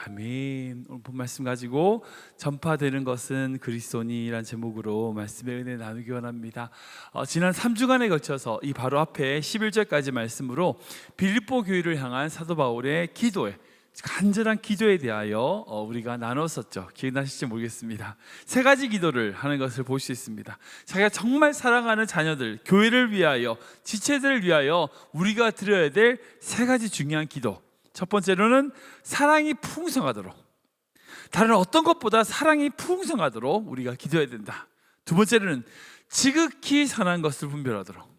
아멘. 오늘 본 말씀 가지고 전파되는 것은 그리스도니라는 제목으로 말씀의 은혜 나누기 원합니다. 지난 3주간에 걸쳐서 이 바로 앞에 11절까지 말씀으로 빌립보 교회를 향한 사도 바울의 기도에, 간절한 기도에 대하여 우리가 나눴었죠. 기억나실지 모르겠습니다. 세 가지 기도를 하는 것을 볼 수 있습니다. 자기가 정말 사랑하는 자녀들, 교회를 위하여, 지체들을 위하여 우리가 드려야 될 세 가지 중요한 기도. 첫 번째로는 사랑이 풍성하도록, 다른 어떤 것보다 사랑이 풍성하도록 우리가 기도해야 된다. 두 번째로는 지극히 선한 것을 분별하도록,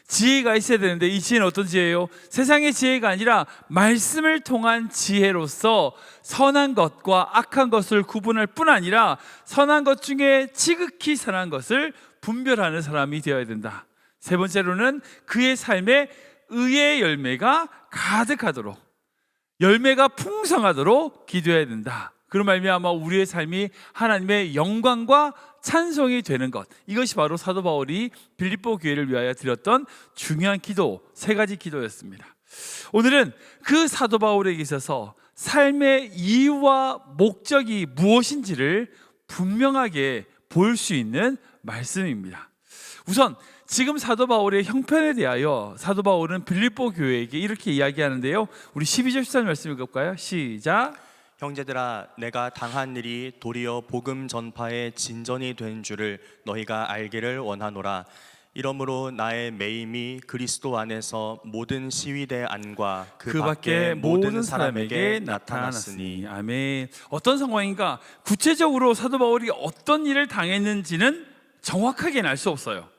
지혜가 있어야 되는데 이 지혜는 어떤 지혜예요? 세상의 지혜가 아니라 말씀을 통한 지혜로서 선한 것과 악한 것을 구분할 뿐 아니라 선한 것 중에 지극히 선한 것을 분별하는 사람이 되어야 된다. 세 번째로는 그의 삶에 의의 열매가 가득하도록, 열매가 풍성하도록 기도해야 된다. 그런 말미암아 우리의 삶이 하나님의 영광과 찬송이 되는 것, 이것이 바로 사도 바울이 빌립보 교회를 위하여 드렸던 중요한 기도, 세 가지 기도였습니다. 오늘은 그 사도 바울에게 있어서 삶의 이유와 목적이 무엇인지를 분명하게 볼 수 있는 말씀입니다. 우선 지금 사도 바울의 형편에 대하여 사도 바울은 빌립보 교회에게 이렇게 이야기하는데요. 우리 12절 13절 말씀 읽어볼까요? 시작. 형제들아, 내가 당한 일이 도리어 복음 전파의 진전이 된 줄을 너희가 알기를 원하노라. 이러므로 나의 매임이 그리스도 안에서 모든 시위대 안과 그 밖에 모든 사람에게 나타났으니. 아멘. 어떤 상황인가? 구체적으로 사도 바울이 어떤 일을 당했는지는 정확하게는 알 수 없어요.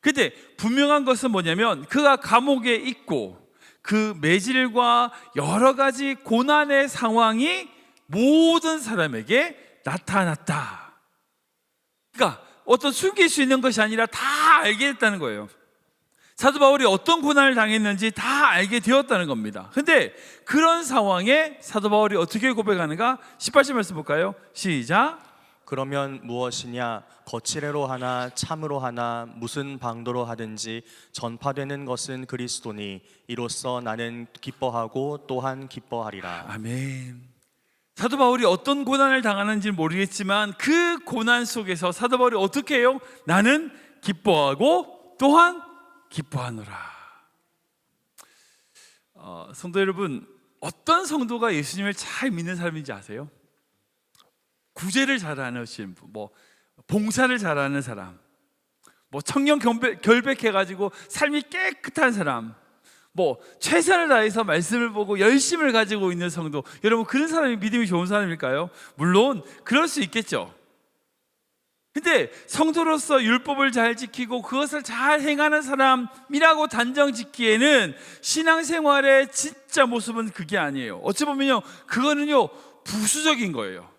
근데 분명한 것은 뭐냐면 그가 감옥에 있고 그 매질과 여러 가지 고난의 상황이 모든 사람에게 나타났다. 그러니까 어떤 숨길 수 있는 것이 아니라 다 알게 됐다는 거예요. 사도 바울이 어떤 고난을 당했는지 다 알게 되었다는 겁니다. 근데 그런 상황에 사도 바울이 어떻게 고백하는가? 18절 말씀 볼까요? 시작. 그러면 무엇이냐? 거칠애로 하나 참으로 하나 무슨 방도로 하든지 전파되는 것은 그리스도니 이로써 나는 기뻐하고 또한 기뻐하리라. 아멘. 사도 바울이 어떤 고난을 당하는지 모르겠지만 그 고난 속에서 사도 바울이 어떻게 해요? 나는 기뻐하고 또한 기뻐하노라. 성도 여러분, 어떤 성도가 예수님을 잘 믿는 사람인지 아세요? 구제를 잘하시는 분, 봉사를 잘하는 사람, 청년 결백해가지고 삶이 깨끗한 사람, 최선을 다해서 말씀을 보고 열심을 가지고 있는 성도, 여러분 그런 사람이 믿음이 좋은 사람일까요? 물론 그럴 수 있겠죠. 근데 성도로서 율법을 잘 지키고 그것을 잘 행하는 사람이라고 단정 짓기에는 신앙생활의 진짜 모습은 그게 아니에요. 어찌 보면요, 그거는요 부수적인 거예요.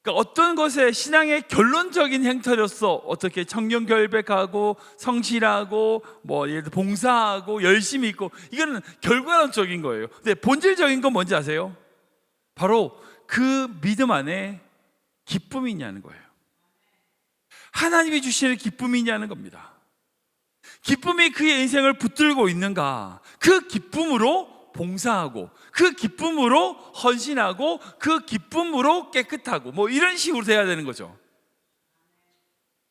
그러니까 어떤 것의 신앙의 결론적인 행태로서 어떻게 청년 결백하고 성실하고 예를 들어 봉사하고 열심히 있고, 이거는 결과론적인 거예요. 근데 본질적인 건 뭔지 아세요? 바로 그 믿음 안에 기쁨이 있냐는 거예요. 하나님이 주시는 기쁨이 있냐는 겁니다. 기쁨이 그의 인생을 붙들고 있는가? 그 기쁨으로 봉사하고 그 기쁨으로 헌신하고 그 기쁨으로 깨끗하고 이런 식으로 돼야 되는 거죠.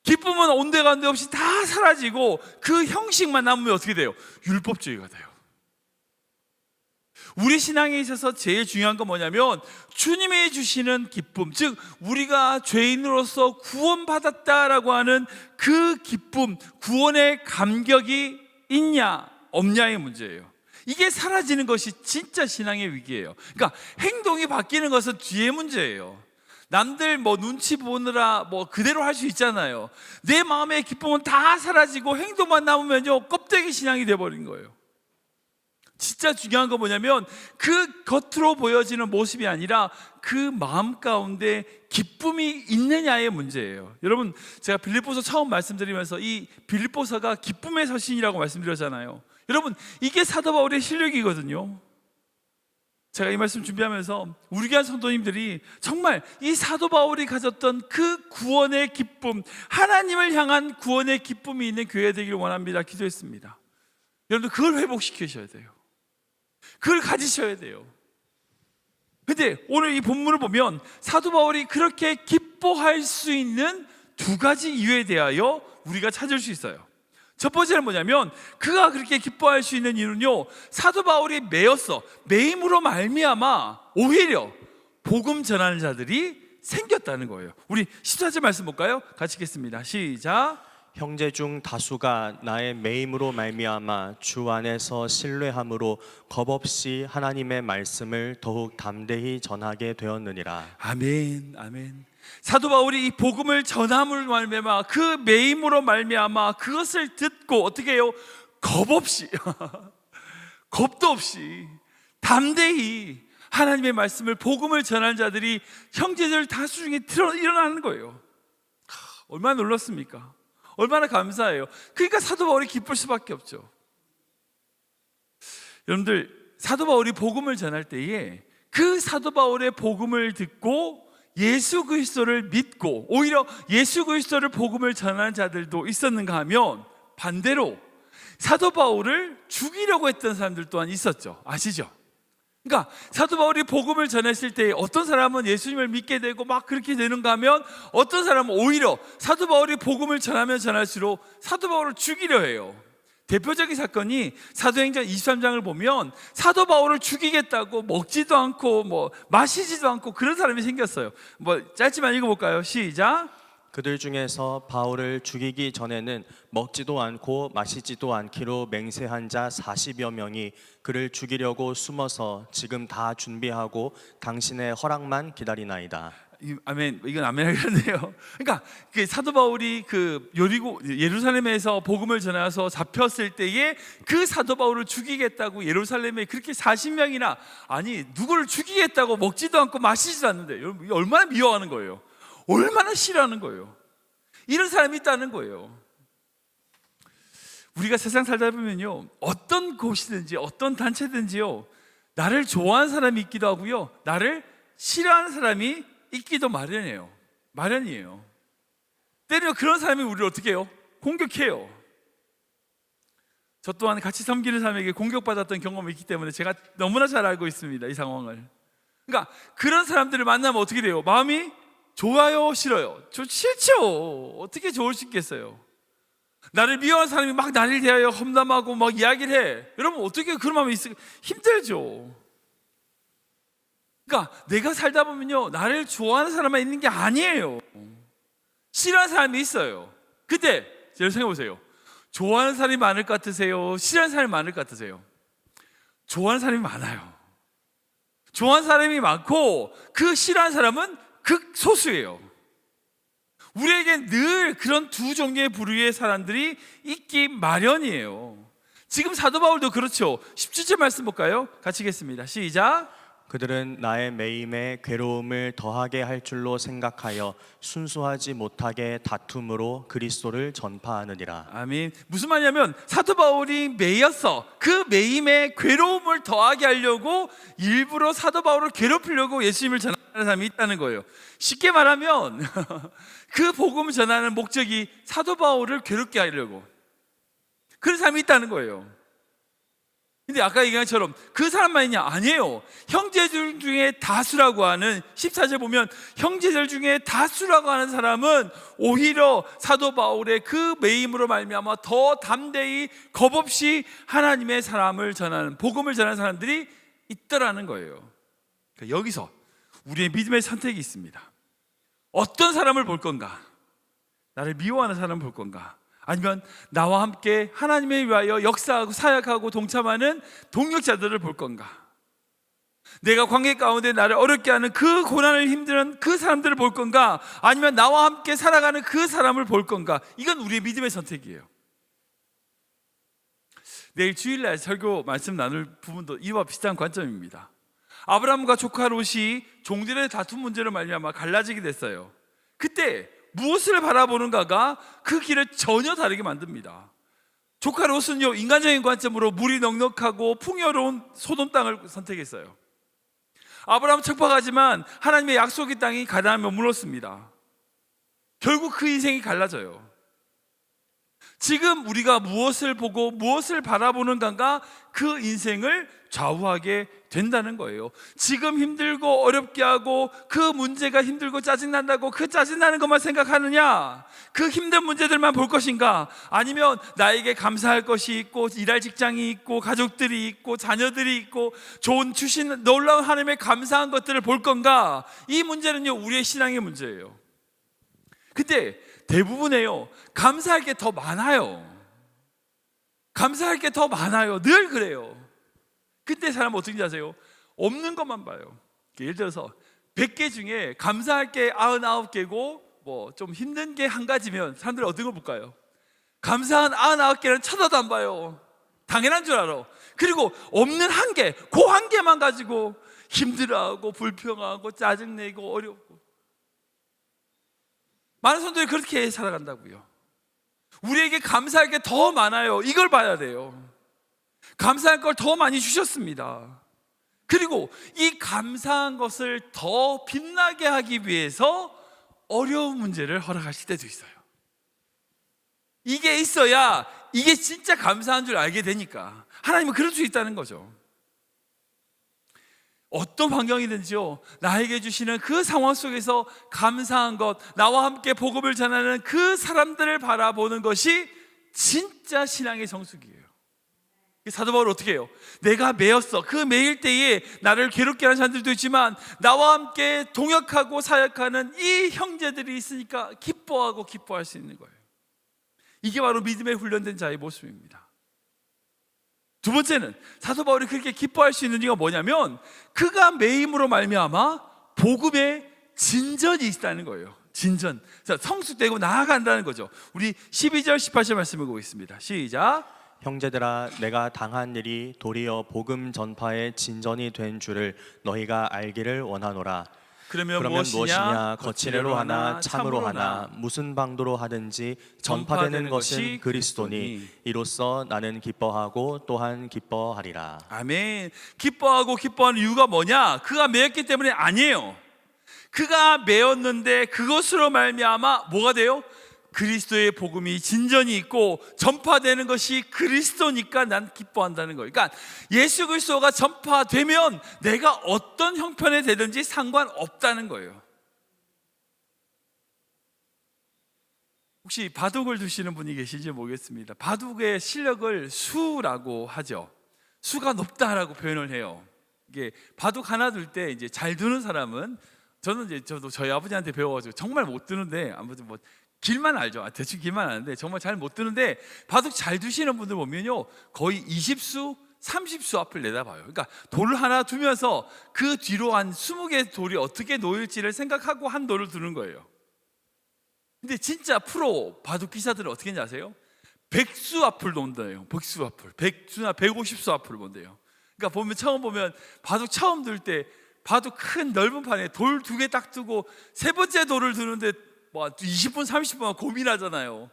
기쁨은 온데간데 없이 다 사라지고 그 형식만 남으면 어떻게 돼요? 율법주의가 돼요. 우리 신앙에 있어서 제일 중요한 건 뭐냐면 주님이 주시는 기쁨, 즉 우리가 죄인으로서 구원받았다라고 하는 그 기쁨, 구원의 감격이 있냐 없냐의 문제예요. 이게 사라지는 것이 진짜 신앙의 위기예요. 그러니까 행동이 바뀌는 것은 뒤의 문제예요. 남들 눈치 보느라 그대로 할 수 있잖아요. 내 마음의 기쁨은 다 사라지고 행동만 남으면요 껍데기 신앙이 돼버린 거예요. 진짜 중요한 건 뭐냐면 그 겉으로 보여지는 모습이 아니라 그 마음 가운데 기쁨이 있느냐의 문제예요. 여러분, 제가 빌립보서 처음 말씀드리면서 이 빌립보서가 기쁨의 서신이라고 말씀드렸잖아요. 여러분, 이게 사도 바울의 실력이거든요. 제가 이 말씀 준비하면서 우리 교회 성도님들이 정말 이 사도 바울이 가졌던 그 구원의 기쁨, 하나님을 향한 구원의 기쁨이 있는 교회 되기를 원합니다. 기도했습니다. 여러분들 그걸 회복시키셔야 돼요. 그걸 가지셔야 돼요. 1 근데 오늘 이 본문을 보면 사도 바울이 그렇게 기뻐할 수 있는 두 가지 이유에 대하여 우리가 찾을 수 있어요. 첫 번째는 뭐냐면 그가 그렇게 기뻐할 수 있는 이유는요, 사도 바울이 매임으로 말미암아 오히려 복음 전하는 자들이 생겼다는 거예요. 우리 14절 말씀 볼까요? 같이 읽겠습니다. 시작. 형제 중 다수가 나의 매임으로 말미암아 주 안에서 신뢰함으로 겁없이 하나님의 말씀을 더욱 담대히 전하게 되었느니라. 아멘, 아멘. 사도 바울이 이 복음을 전함으로 말미암아 그 매임으로 말미암아 그것을 듣고 어떻게 해요? 겁 없이 겁도 없이 담대히 하나님의 말씀을 복음을 전하는 자들이 형제들 다수 중에 일어나는 거예요. 얼마나 놀랐습니까? 얼마나 감사해요. 그러니까 사도 바울이 기쁠 수밖에 없죠. 여러분들, 사도 바울이 복음을 전할 때에 그 사도 바울의 복음을 듣고 예수 그리스도를 믿고 오히려 예수 그리스도를 복음을 전하는 자들도 있었는가 하면 반대로 사도 바울을 죽이려고 했던 사람들 또한 있었죠. 아시죠? 그러니까 사도 바울이 복음을 전했을 때 어떤 사람은 예수님을 믿게 되고 막 그렇게 되는가 하면 어떤 사람은 오히려 사도 바울이 복음을 전하면 전할수록 사도 바울을 죽이려 해요. 대표적인 사건이 사도행전 23장을 보면 사도 바울을 죽이겠다고 먹지도 않고 마시지도 않고 그런 사람이 생겼어요. 짧지만 읽어볼까요? 시작. 그들 중에서 바울을 죽이기 전에는 먹지도 않고 마시지도 않기로 맹세한 자 40여 명이 그를 죽이려고 숨어서 지금 다 준비하고 당신의 허락만 기다리나이다. 아멘. 이건 아멘 하겠네요. 그러니까 그 사도 바울이 그 예루살렘에서 복음을 전해서 잡혔을 때에 그 사도 바울을 죽이겠다고 예루살렘에 그렇게 40명이나 아니 누구를 죽이겠다고 먹지도 않고 마시지도 않는데 여러분 얼마나 미워하는 거예요. 얼마나 싫어하는 거예요. 이런 사람이 있다는 거예요. 우리가 세상 살다 보면요, 어떤 곳이든지 어떤 단체든지요, 나를 좋아하는 사람이 있기도 하고요, 나를 싫어하는 사람이 있기도 마련이에요. 때려 그런 사람이 우리를 어떻게 해요? 공격해요. 저 또한 같이 섬기는 사람에게 공격받았던 경험이 있기 때문에 제가 너무나 잘 알고 있습니다, 이 상황을. 그러니까 그런 사람들을 만나면 어떻게 돼요? 마음이 좋아요, 싫어요? 싫죠. 어떻게 좋을 수 있겠어요? 나를 미워하는 사람이 막 나를 대하여 험담하고 막 이야기를 해. 여러분 어떻게 그런 마음이 힘들죠. 그러니까 내가 살다 보면요, 나를 좋아하는 사람만 있는 게 아니에요. 싫어하는 사람이 있어요. 근데 여러분 생각해 보세요. 좋아하는 사람이 많을 것 같으세요? 싫어하는 사람이 많을 것 같으세요? 좋아하는 사람이 많아요. 좋아하는 사람이 많고 그 싫어하는 사람은 극소수예요. 우리에겐 늘 그런 두 종류의 부류의 사람들이 있기 마련이에요. 지금 사도 바울도 그렇죠. 17절 말씀 볼까요? 같이 읽겠습니다. 시작. 그들은 나의 매임에 괴로움을 더하게 할 줄로 생각하여 순수하지 못하게 다툼으로 그리스도를 전파하느니라. 아멘. 무슨 말이냐면 사도 바울이 매였어. 그 매임에 괴로움을 더하게 하려고 일부러 사도 바울을 괴롭히려고 예수님을 전하는 사람이 있다는 거예요. 쉽게 말하면 그 복음을 전하는 목적이 사도 바울을 괴롭게 하려고 그런 사람이 있다는 거예요. 근데 아까 얘기한 것처럼 그 사람만 있냐? 아니에요. 형제들 중에 다수라고 하는 14절 보면 형제들 중에 다수라고 하는 사람은 오히려 사도 바울의 그 매임으로 말미암아 더 담대히 겁없이 하나님의 사람을 전하는 복음을 전하는 사람들이 있더라는 거예요. 그러니까 여기서 우리의 믿음의 선택이 있습니다. 어떤 사람을 볼 건가? 나를 미워하는 사람을 볼 건가? 아니면 나와 함께 하나님을 위하여 역사하고 사역하고 동참하는 동역자들을 볼 건가? 내가 관계 가운데 나를 어렵게 하는 그 고난을 힘든 그 사람들을 볼 건가? 아니면 나와 함께 살아가는 그 사람을 볼 건가? 이건 우리의 믿음의 선택이에요. 내일 주일날 설교 말씀 나눌 부분도 이와 비슷한 관점입니다. 아브라함과 조카 롯이 종들의 다툼 문제로 말미암아 갈라지게 됐어요. 그때 무엇을 바라보는가가 그 길을 전혀 다르게 만듭니다. 조카 롯은요, 인간적인 관점으로 물이 넉넉하고 풍요로운 소돔 땅을 선택했어요. 아브라함 척박하지만 하나님의 약속의 땅이 가나안에 머물렀습니다. 결국 그 인생이 갈라져요. 지금 우리가 무엇을 보고 무엇을 바라보는가가 그 인생을 좌우하게 된다는 거예요. 지금 힘들고 어렵게 하고 그 문제가 힘들고 짜증난다고 그 짜증나는 것만 생각하느냐? 그 힘든 문제들만 볼 것인가? 아니면 나에게 감사할 것이 있고 일할 직장이 있고 가족들이 있고 자녀들이 있고 좋은 주신 놀라운 하나님의 감사한 것들을 볼 건가? 이 문제는요, 우리의 신앙의 문제예요. 근데 대부분에요, 감사할 게 더 많아요. 감사할 게 더 많아요. 늘 그래요. 그때 사람 어떻게 아세요? 없는 것만 봐요. 예를 들어서 100개 중에 감사할 게 99개고 뭐 좀 힘든 게 한 가지면 사람들이 어떤 걸 볼까요? 감사한 99개는 쳐다도 안 봐요. 당연한 줄 알아. 그리고 없는 한 개, 그 한 개만 가지고 힘들어하고 불평하고 짜증내고 어렵고. 많은 사람들이 그렇게 살아간다고요. 우리에게 감사할 게 더 많아요. 이걸 봐야 돼요. 감사할 걸 더 많이 주셨습니다. 그리고 이 감사한 것을 더 빛나게 하기 위해서 어려운 문제를 허락하실 때도 있어요. 이게 있어야 이게 진짜 감사한 줄 알게 되니까 하나님은 그럴 수 있다는 거죠. 어떤 환경이든지요, 나에게 주시는 그 상황 속에서 감사한 것, 나와 함께 복음을 전하는 그 사람들을 바라보는 것이 진짜 신앙의 성숙이에요. 사도 바울은 어떻게 해요? 내가 매였어. 그 매일 때에 나를 괴롭게 하는 사람들도 있지만 나와 함께 동역하고 사역하는 이 형제들이 있으니까 기뻐하고 기뻐할 수 있는 거예요. 이게 바로 믿음에 훈련된 자의 모습입니다. 두 번째는 사도 바울이 그렇게 기뻐할 수 있는 이유가 뭐냐면 그가 매임으로 말미암아 복음의 진전이 있다는 거예요. 진전. 자, 성숙되고 나아간다는 거죠. 우리 12절 18절 말씀을 보고 있습니다. 시작. 형제들아, 내가 당한 일이 도리어 복음 전파의 진전이 된 줄을 너희가 알기를 원하노라. 그러면 무엇이냐? 거칠애로 하나 참으로 하나 무슨 방도로 하든지 전파되는 것은 그리스도니 이로써 나는 기뻐하고 또한 기뻐하리라. 아멘. 기뻐하고 기뻐하는 이유가 뭐냐? 그가 매였기 때문에 아니에요. 그가 매였는데 그것으로 말미암아 뭐가 돼요? 그리스도의 복음이 진전이 있고 전파되는 것이 그리스도니까 난 기뻐한다는 거예요. 그러니까 예수 그리스도가 전파되면 내가 어떤 형편에 되든지 상관없다는 거예요. 혹시 바둑을 두시는 분이 계신지 모르겠습니다. 바둑의 실력을 수라고 하죠. 수가 높다라고 표현을 해요. 이게 바둑 하나 둘 때 이제 잘 두는 사람은 저도 저희 아버지한테 배워가지고 정말 못 두는데 아무튼 뭐 길만 알죠. 대충 길만 아는데 정말 잘 못 두는데 바둑 잘 두시는 분들 보면요 거의 20수, 30수 앞을 내다봐요. 그러니까 돌을 하나 두면서 그 뒤로 한 20개의 돌이 어떻게 놓일지를 생각하고 한 돌을 두는 거예요. 근데 진짜 프로 바둑 기사들은 어떻게 하는지 아세요? 100수 앞을 놓는다요. 100수 앞을, 100수나 150수 앞을 본대요. 그러니까 처음 보면 바둑 처음 둘 때 바둑 큰 넓은 판에 돌 2개 딱 두고 세 번째 돌을 두는데 뭐 20분 30분 고민하잖아요.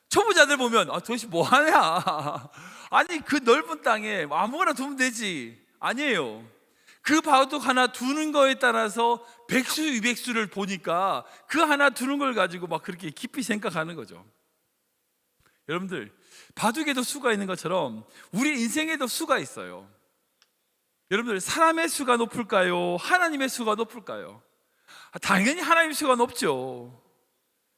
초보자들 보면 도대체 뭐 하냐? 아니 그 넓은 땅에 아무거나 두면 되지. 아니에요. 그 바둑 하나 두는 거에 따라서 100수 200수를 보니까 그 하나 두는 걸 가지고 막 그렇게 깊이 생각하는 거죠. 여러분들 바둑에도 수가 있는 것처럼 우리 인생에도 수가 있어요. 여러분들 사람의 수가 높을까요? 하나님의 수가 높을까요? 당연히 하나님의 수가 높죠.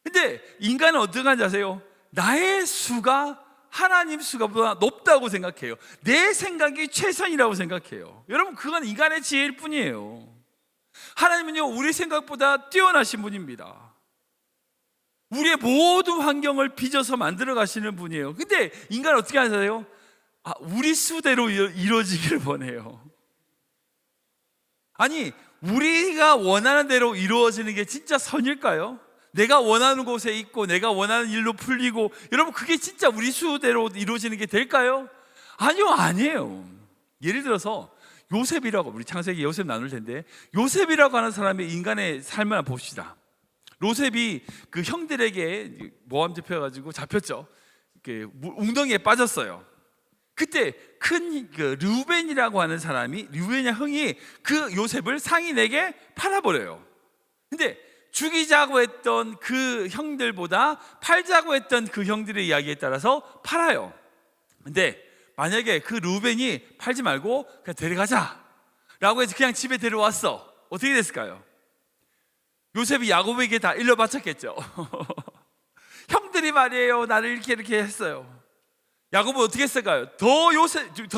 근데 인간은 어떻게 하는지 아세요? 나의 수가 하나님 수가보다 높다고 생각해요. 내 생각이 최선이라고 생각해요. 여러분 그건 인간의 지혜일 뿐이에요. 하나님은요 우리 생각보다 뛰어나신 분입니다. 우리의 모든 환경을 빚어서 만들어 가시는 분이에요. 근데 인간은 어떻게 하세요? 우리 수대로 이루어지기를 원해요. 아니 우리가 원하는 대로 이루어지는 게 진짜 선일까요? 내가 원하는 곳에 있고 내가 원하는 일로 풀리고 여러분 그게 진짜 우리 수대로 이루어지는 게 될까요? 아니에요. 예를 들어서 요셉이라고, 우리 창세기 요셉 나눌 텐데 요셉이라고 하는 사람의 인간의 삶을 한번 봅시다. 요셉이 그 형들에게 모함 잡혀가지고 잡혔죠. 웅덩이에 빠졌어요. 그때 큰 르우벤이라고 하는 사람이, 르우벤의 형이 그 요셉을 상인에게 팔아버려요. 근데 죽이자고 했던 그 형들보다 팔자고 했던 그 형들의 이야기에 따라서 팔아요. 근데 만약에 그 루벤이 팔지 말고 그냥 데려가자 라고 해서 그냥 집에 데려왔어. 어떻게 됐을까요? 요셉이 야곱에게 다 일러 바쳤겠죠. 형들이 말이에요, 나를 이렇게 했어요. 야곱은 어떻게 했을까요? 더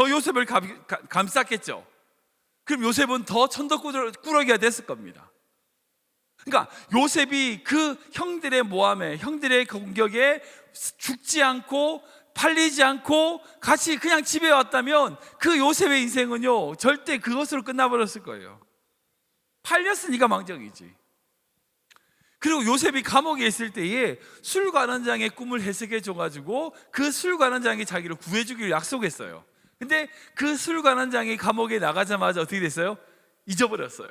요셉을 감쌌겠죠. 그럼 요셉은 더 천덕꾸러기가 됐을 겁니다. 그러니까 요셉이 그 형들의 모함에, 형들의 공격에 죽지 않고 팔리지 않고 같이 그냥 집에 왔다면 그 요셉의 인생은요 절대 그것으로 끝나버렸을 거예요. 팔렸으니까 망정이지. 그리고 요셉이 감옥에 있을 때에 술관원장의 꿈을 해석해 줘가지고 그 술관원장이 자기를 구해주기를 약속했어요. 근데 그 술관원장이 감옥에 나가자마자 어떻게 됐어요? 잊어버렸어요.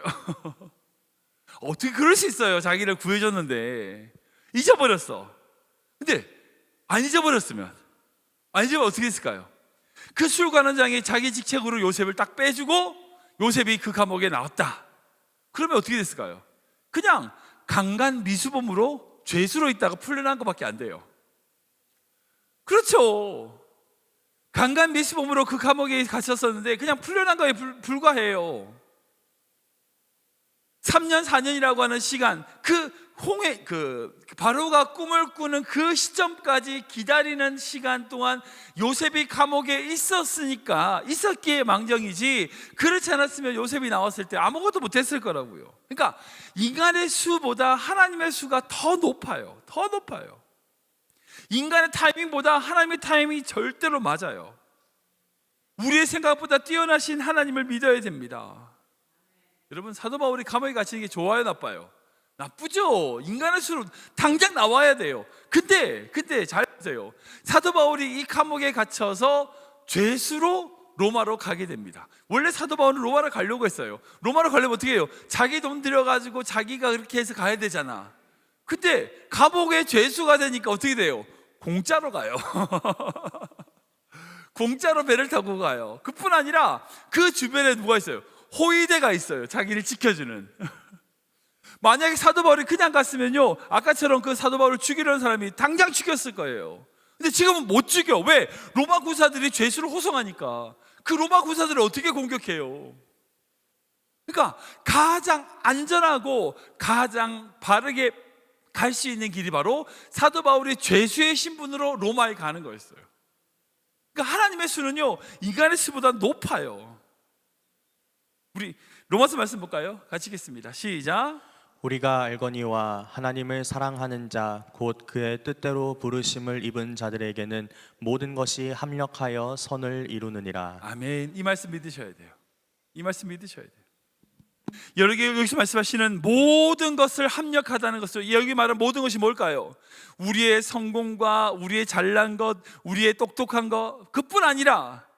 어떻게 그럴 수 있어요? 자기를 구해줬는데 잊어버렸어. 근데 안 잊어버렸으면 어떻게 됐을까요? 그 술관원장이 자기 직책으로 요셉을 딱 빼주고 요셉이 그 감옥에 나왔다. 그러면 어떻게 됐을까요? 그냥 강간 미수범으로 죄수로 있다가 풀려난 것밖에 안 돼요. 그렇죠. 강간 미수범으로 그 감옥에 갇혔었는데 그냥 풀려난 거에 불과해요. 3년 4년이라고 하는 시간, 바로가 꿈을 꾸는 그 시점까지 기다리는 시간 동안 요셉이 감옥에 있었기에 망정이지, 그렇지 않았으면 요셉이 나왔을 때 아무것도 못했을 거라고요. 그러니까 인간의 수보다 하나님의 수가 더 높아요. 인간의 타이밍보다 하나님의 타이밍이 절대로 맞아요. 우리의 생각보다 뛰어나신 하나님을 믿어야 됩니다. 여러분, 사도 바울이 감옥에 갇히는 게 좋아요, 나빠요? 나쁘죠. 인간의 수로 당장 나와야 돼요. 근데 잘 보세요. 사도 바울이 이 감옥에 갇혀서 죄수로 로마로 가게 됩니다. 원래 사도 바울은 로마로 가려고 했어요. 로마로 가려면 어떻게 해요? 자기 돈 들여가지고 자기가 그렇게 해서 가야 되잖아. 근데 감옥에 죄수가 되니까 어떻게 돼요? 공짜로 가요. 공짜로 배를 타고 가요. 그뿐 아니라 그 주변에 누가 있어요? 호위대가 있어요. 자기를 지켜주는. 만약에 사도 바울이 그냥 갔으면요, 아까처럼 그 사도 바울을 죽이려는 사람이 당장 죽였을 거예요. 근데 지금은 못 죽여. 왜? 로마 구사들이 죄수를 호송하니까. 그 로마 구사들을 어떻게 공격해요? 그러니까 가장 안전하고 가장 바르게 갈 수 있는 길이 바로 사도 바울이 죄수의 신분으로 로마에 가는 거였어요. 그러니까 하나님의 수는요 인간의 수보다 높아요. 우리 로마서 말씀 볼까요? 같이 읽겠습니다. 시작. 우리가 알거니와 하나님을 사랑하는 자 곧 그의 뜻대로 부르심을 입은 자들에게는 모든 것이 합력하여 선을 이루느니라. 아멘. 이 말씀 믿으셔야 돼요. 여기서 말씀하시는 모든 것을 합력하다는 것을, 여기 말하는 모든 것이 뭘까요? 우리의 성공과 우리의 잘난 것, 우리의 똑똑한 것, 그뿐 아니라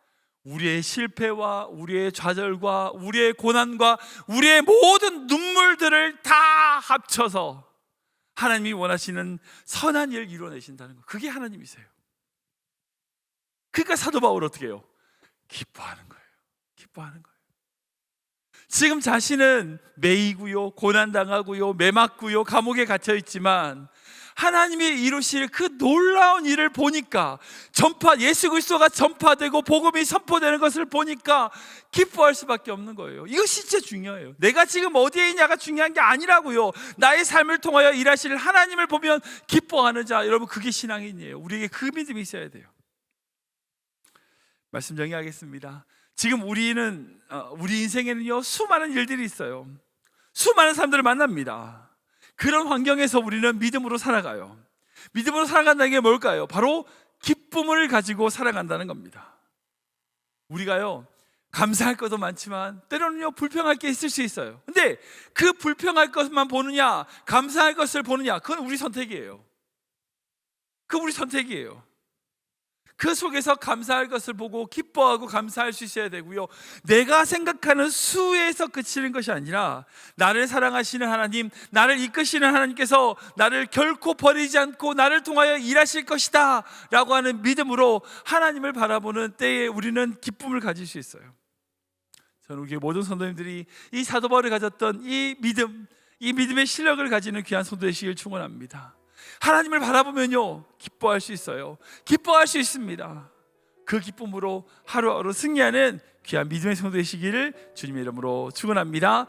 우리의 실패와 우리의 좌절과 우리의 고난과 우리의 모든 눈물들을 다 합쳐서 하나님이 원하시는 선한 일을 이루어내신다는 것, 그게 하나님이세요. 그러니까 사도 바울 어떻게 해요? 기뻐하는 거예요. 지금 자신은 매이고요, 고난당하고요, 매맞고요, 감옥에 갇혀 있지만 하나님이 이루실 그 놀라운 일을 보니까, 예수 그리스도가 전파되고 복음이 선포되는 것을 보니까 기뻐할 수밖에 없는 거예요. 이것이 진짜 중요해요. 내가 지금 어디에 있냐가 중요한 게 아니라고요. 나의 삶을 통하여 일하실 하나님을 보면 기뻐하는 자, 여러분, 그게 신앙인이에요. 우리에게 그 믿음이 있어야 돼요. 말씀 정리하겠습니다. 지금 우리 인생에는요 수많은 일들이 있어요. 수많은 사람들을 만납니다. 그런 환경에서 우리는 믿음으로 살아가요. 믿음으로 살아간다는 게 뭘까요? 바로 기쁨을 가지고 살아간다는 겁니다. 우리가요 감사할 것도 많지만 때로는요 불평할 게 있을 수 있어요. 근데 그 불평할 것만 보느냐 감사할 것을 보느냐, 그건 우리 선택이에요. 그 속에서 감사할 것을 보고 기뻐하고 감사할 수 있어야 되고요, 내가 생각하는 수에서 그치는 것이 아니라 나를 사랑하시는 하나님, 나를 이끄시는 하나님께서 나를 결코 버리지 않고 나를 통하여 일하실 것이다 라고 하는 믿음으로 하나님을 바라보는 때에 우리는 기쁨을 가질 수 있어요. 저는 우리 모든 성도님들이 이 사도 바울이 가졌던 이 믿음, 이 믿음의 실력을 가지는 귀한 성도 되시길 축원합니다. 하나님을 바라보면요 기뻐할 수 있어요. 기뻐할 수 있습니다. 그 기쁨으로 하루하루 승리하는 귀한 믿음의 성도 되시기를 주님의 이름으로 축원합니다.